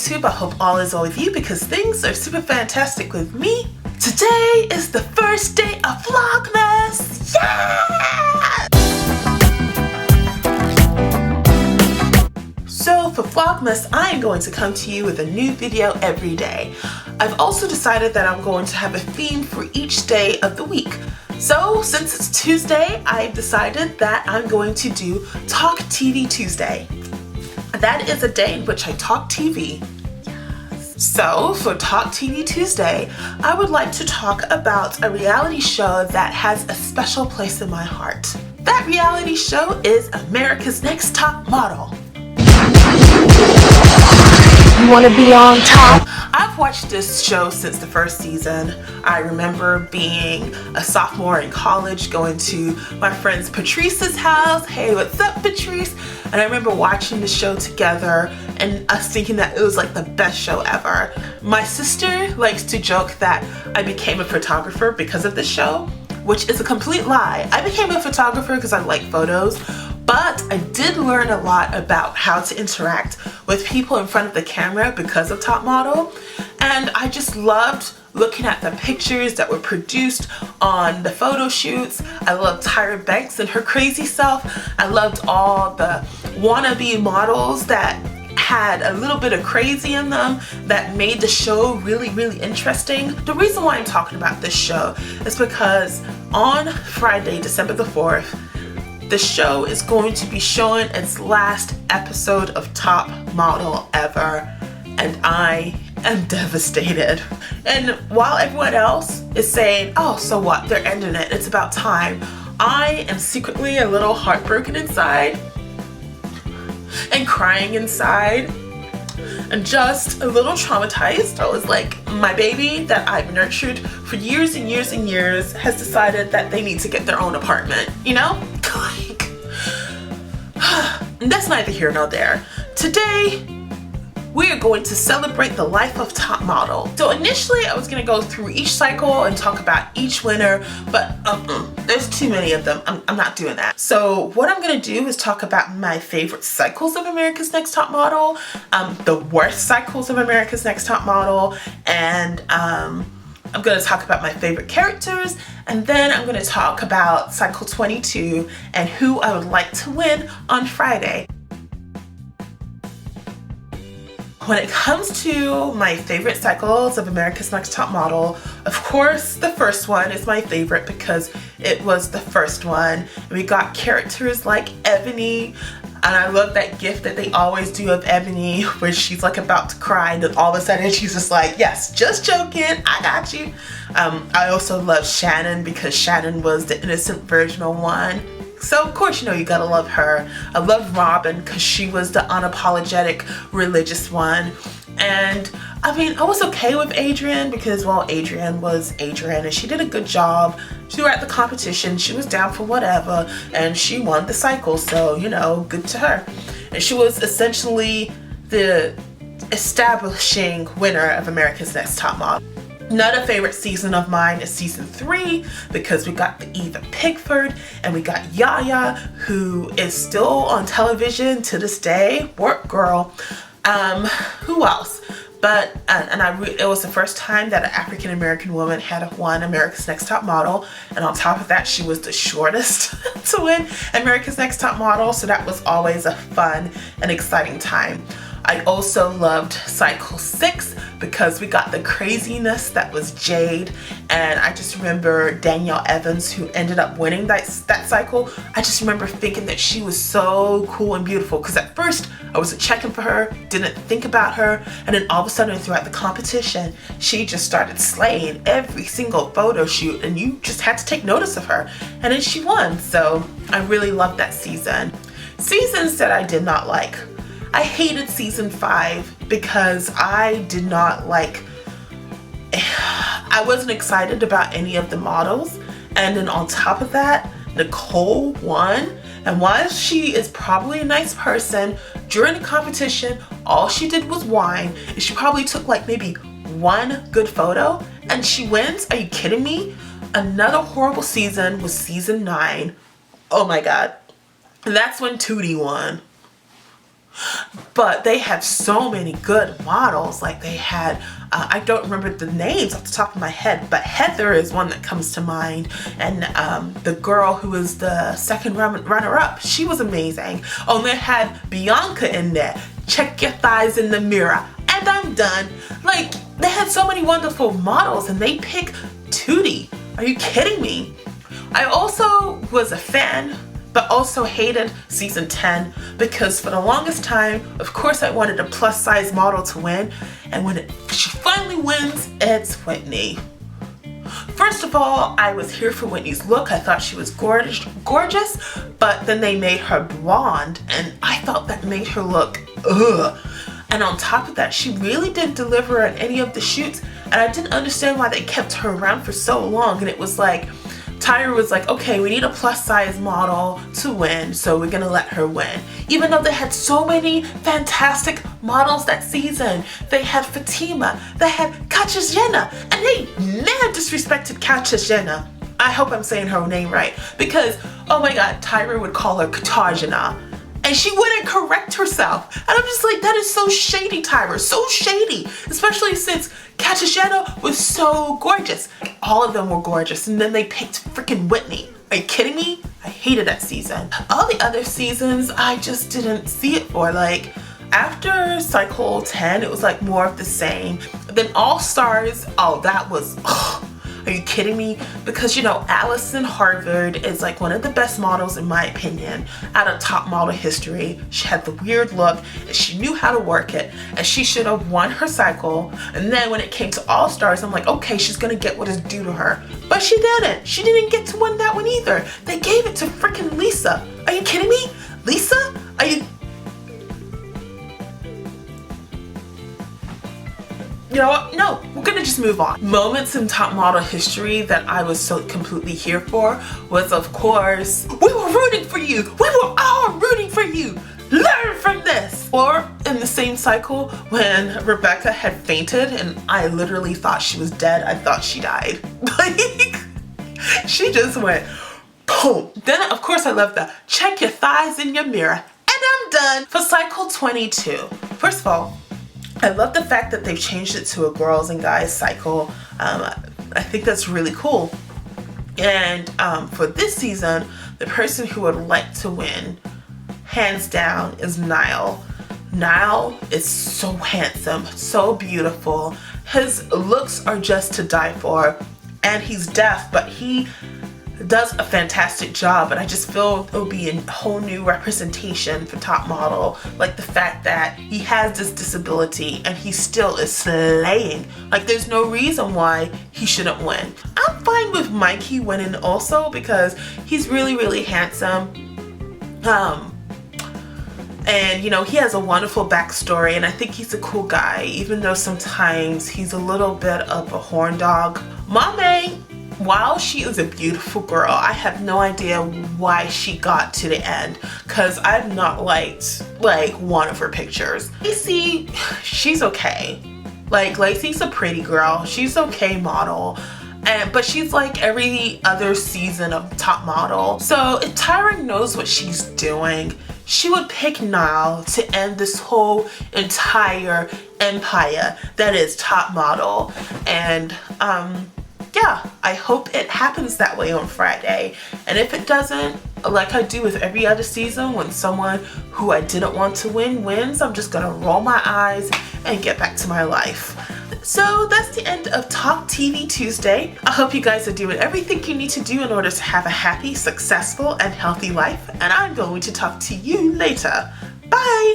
YouTube. I hope all is well with you because things are super fantastic with me. Today is the first day of Vlogmas! Yeah! So for Vlogmas, I am going to come to you with a new video every day. I've also decided that I'm going to have a theme for each day of the week. So since it's Tuesday, I've decided that I'm going to do Talk TV Tuesday. That is a day in which I talk TV. Yes. So for Talk TV Tuesday, I would like to talk about a reality show that has a special place in my heart. That reality show is America's Next Top Model. You want to be on top? I've watched this show since the first season. I remember being a sophomore in college, going to my friend's Patrice's house. Hey, what's up, Patrice? And I remember watching the show together and us thinking that it was like the best show ever. My sister likes to joke that I became a photographer because of the show, which is a complete lie. I became a photographer because I like photos. But I did learn a lot about how to interact with people in front of the camera because of Top Model. And I just loved looking at the pictures that were produced on the photo shoots. I loved Tyra Banks and her crazy self. I loved all the wannabe models that had a little bit of crazy in them that made the show really, really interesting. The reason why I'm talking about this show is because on Friday, December the 4th, the show is going to be showing its last episode of Top Model ever, and I am devastated. And while everyone else is saying, oh, so what, they're ending it, it's about time, I am secretly a little heartbroken inside and crying inside and just a little traumatized. I was like, my baby that I've nurtured for years and years and years has decided that they need to get their own apartment, you know? Like, that's neither here nor there. Today, we are going to celebrate the life of Top Model. So initially, I was gonna go through each cycle and talk about each winner, but there's too many of them. I'm not doing that. So what I'm gonna do is talk about my favorite cycles of America's Next Top Model, the worst cycles of America's Next Top Model, and I'm going to talk about my favorite characters, and then I'm going to talk about cycle 22 and who I would like to win on Friday. When it comes to my favorite cycles of America's Next Top Model, of course the first one is my favorite because it was the first one. We got characters like Ebony, and I love that gif that they always do of Ebony where she's like about to cry and then all of a sudden she's just like, yes, just joking, I got you. I also love Shannon because Shannon was the innocent virginal one. So of course, you know, you gotta love her. I love Robin because she was the unapologetic religious one. And I mean, I was okay with Adrienne because, well, Adrienne was Adrienne and she did a good job. She was at the competition, she was down for whatever, and she won the cycle, so, you know, good to her. And she was essentially the establishing winner of America's Next Top Model. Another favorite season of mine is season 3 because we got the Eva Pigford and we got Yaya, who is still on television to this day. Work girl. Who else? But it was the first time that an African American woman had won America's Next Top Model, and on top of that, she was the shortest to win America's Next Top Model. So that was always a fun and exciting time. I also loved cycle 6 because we got the craziness that was Jade, and I just remember Danielle Evans, who ended up winning that cycle. I just remember thinking that she was so cool and beautiful because at first I wasn't checking for her, didn't think about her, and then all of a sudden throughout the competition she just started slaying every single photo shoot and you just had to take notice of her, and then she won. So I really loved that season. Seasons that I did not like. I hated season 5 because I did not like, I wasn't excited about any of the models, and then on top of that, Nicole won, and while she is probably a nice person, during the competition all she did was whine, and she probably took like maybe one good photo and she wins. Are you kidding me? Another horrible season was season 9. Oh my god. And that's when Tootie won. But they had so many good models. Like they had, I don't remember the names off the top of my head, but Heather is one that comes to mind. And the girl who was the second runner-up, she was amazing. Oh, and they had Bianca in there. Check your thighs in the mirror. And I'm done. Like, they had so many wonderful models, and they picked Tootie. Are you kidding me? I also was a fan, but also hated season 10 because for the longest time, of course, I wanted a plus size model to win. And when she finally wins, it's Whitney. First of all, I was here for Whitney's look. I thought she was gorgeous, but then they made her blonde, and I thought that made her look ugh. And on top of that, she really didn't deliver at any of the shoots, and I didn't understand why they kept her around for so long. And it was like, Tyra was like, okay, we need a plus size model to win, so we're gonna let her win. Even though they had so many fantastic models that season. They had Fatima, they had Katja Jenna, and they never disrespected Katja Jenna. I hope I'm saying her name right, because, oh my god, Tyra would call her Katarjana, and she wouldn't correct herself. And I'm just like, that is so shady, Tyra, so shady. Especially since Katja Jenna was so gorgeous. All of them were gorgeous, and then they picked freaking Whitney. Are you kidding me? I hated that season. All the other seasons, I just didn't see it for. Like, after cycle 10, it was like more of the same. Then All Stars, oh, that was, are you kidding me? Because, you know, Allison Harvard is like one of the best models in my opinion out of top model history. She had the weird look and she knew how to work it, and she should have won her cycle. And then when it came to All Stars, I'm like, okay, she's gonna get what is due to her. But she didn't. She didn't get to win that one either. They gave it to freaking Lisa. Are you kidding me? Lisa? Are you... You know what? No, we're gonna just move on. Moments in top model history that I was so completely here for was, of course, we were rooting for you. We were all rooting for you. Learn from this. Or in the same cycle when Rebecca had fainted and I literally thought she was dead. I thought she died. Like, she just went boom. Then, of course, I love the check your thighs in your mirror. And I'm done. For cycle 22, first of all, I love the fact that they've changed it to a girls and guys cycle. I think that's really cool. And for this season, the person who would like to win, hands down, is Niall. Niall is so handsome, so beautiful. His looks are just to die for. And he's deaf, but he does a fantastic job, and I just feel it'll be a whole new representation for top model. Like the fact that he has this disability and he still is slaying. Like, there's no reason why he shouldn't win. I'm fine with Mikey winning also because he's really, really handsome. And you know, he has a wonderful backstory, and I think he's a cool guy, even though sometimes he's a little bit of a horn dog. Mame, while she is a beautiful girl, I have no idea why she got to the end, because I've not liked like one of her pictures. Lacey, she's okay. Like, Lacey's a pretty girl. She's okay model. But she's like every other season of top model. So if Tyra knows what she's doing, she would pick Niall to end this whole entire empire that is top model. And yeah, I hope it happens that way on Friday. And if it doesn't, like I do with every other season, when someone who I didn't want to win wins, I'm just gonna roll my eyes and get back to my life. So that's the end of Talk TV Tuesday. I hope you guys are doing everything you need to do in order to have a happy, successful, and healthy life. And I'm going to talk to you later. Bye!